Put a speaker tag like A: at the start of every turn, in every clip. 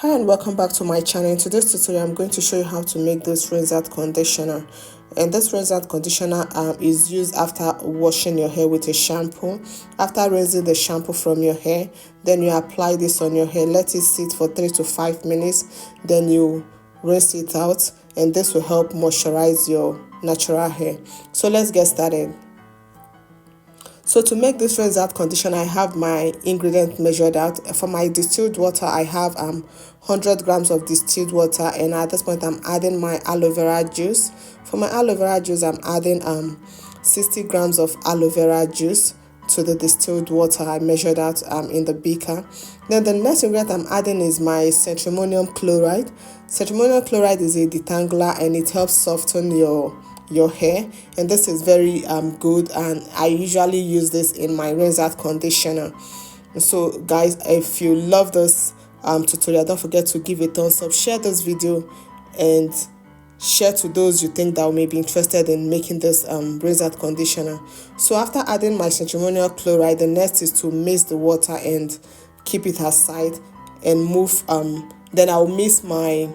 A: Hi and welcome back to my channel. In today's tutorial I'm going to show you how to make this rinse out conditioner, and this rinse out conditioner is used after washing your hair with a shampoo. After rinsing the shampoo from your hair, then you apply this on your hair, let it sit for 3 to 5 minutes, then you rinse it out, and this will help moisturize your natural hair. So let's get started. So to make this rinse out conditioner, I have my ingredients measured out. For my distilled water, I have 100 grams of distilled water, and at this point I'm adding my aloe vera juice. For my aloe vera juice, I'm adding 60 grams of aloe vera juice to the distilled water I measured out in the beaker. Then the next ingredient I'm adding is my centrimonium chloride. Centrimonium chloride is a detangler and it helps soften your hair, and this is very good, and I usually use this in my rinse out conditioner. So guys, if you love this tutorial, don't forget to give a thumbs up, share this video, and share to those you think that may be interested in making this rinse out conditioner. So after adding my centrimonial chloride, the next is to mix the water and keep it aside and move. Then I'll mix my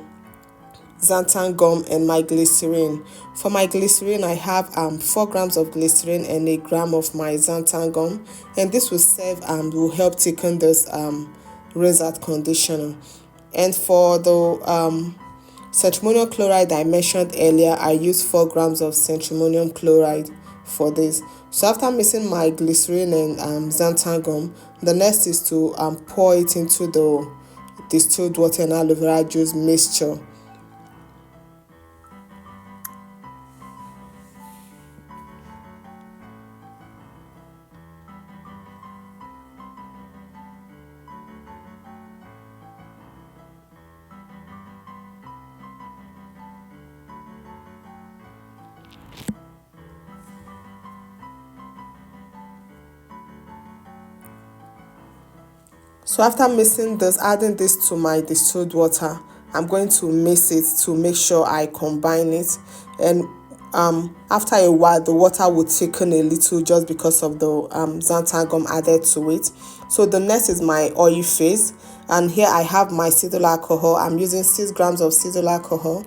A: xanthan gum and my glycerin. For my glycerin, I have 4 grams of glycerin and a gram of my xanthan gum, and this will serve and will help thicken this rinse out conditioner. And for the centrimonial chloride I mentioned earlier, I used 4 grams of centrimonium chloride for this. So after mixing my glycerin and xanthan gum, the next is to pour it into the distilled water and aloe vera juice mixture. So after mixing this, adding this to my distilled water, I'm going to mix it to make sure I combine it, and after a while the water will thicken a little just because of the xanthan gum added to it. So the next is my oil phase, and here I have my cetyl alcohol. I'm using 6 grams of cetyl alcohol,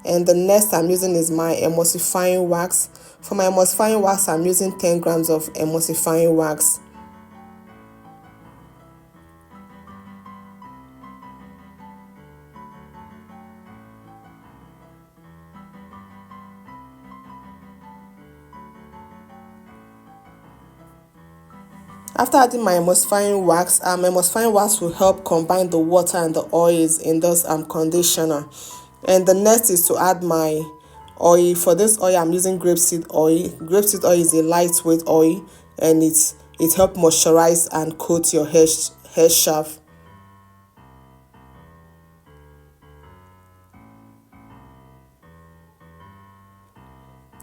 A: and the next I'm using is my emulsifying wax. For my emulsifying wax, I'm using 10 grams of emulsifying wax. After adding my emulsifying wax will help combine the water and the oils in this conditioner. And the next is to add my oil. For this oil, I'm using grapeseed oil. Grapeseed oil is a lightweight oil, and it helps moisturize and coat your hair shaft.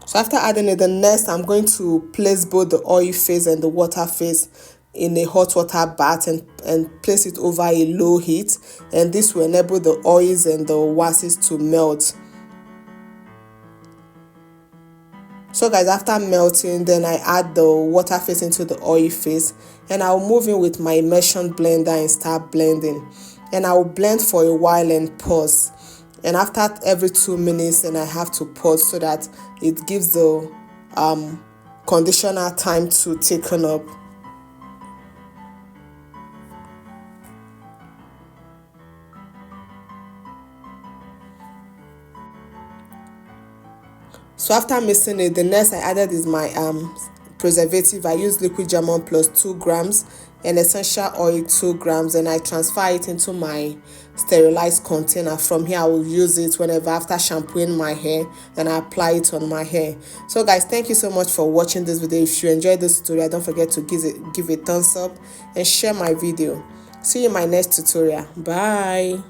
A: So after adding it, the next I'm going to place both the oil phase and the water phase in a hot water bath and place it over a low heat, and this will enable the oils and the waxes to melt. So guys, after melting, then I add the water phase into the oil phase, and I'll move in with my immersion blender and start blending, and I'll blend for a while and pause. And after every 2 minutes, then I have to pause so that it gives the conditioner time to thicken up. So after mixing it, the next I added is my preservative. I use liquid German plus 2 grams and essential oil 2 grams, and I transfer it into my sterilized container. From here I will use it whenever after shampooing my hair, and I apply it on my hair. So guys, thank you so much for watching this video. If you enjoyed this tutorial, don't forget to give a thumbs up and share my video. See you in my next tutorial. Bye.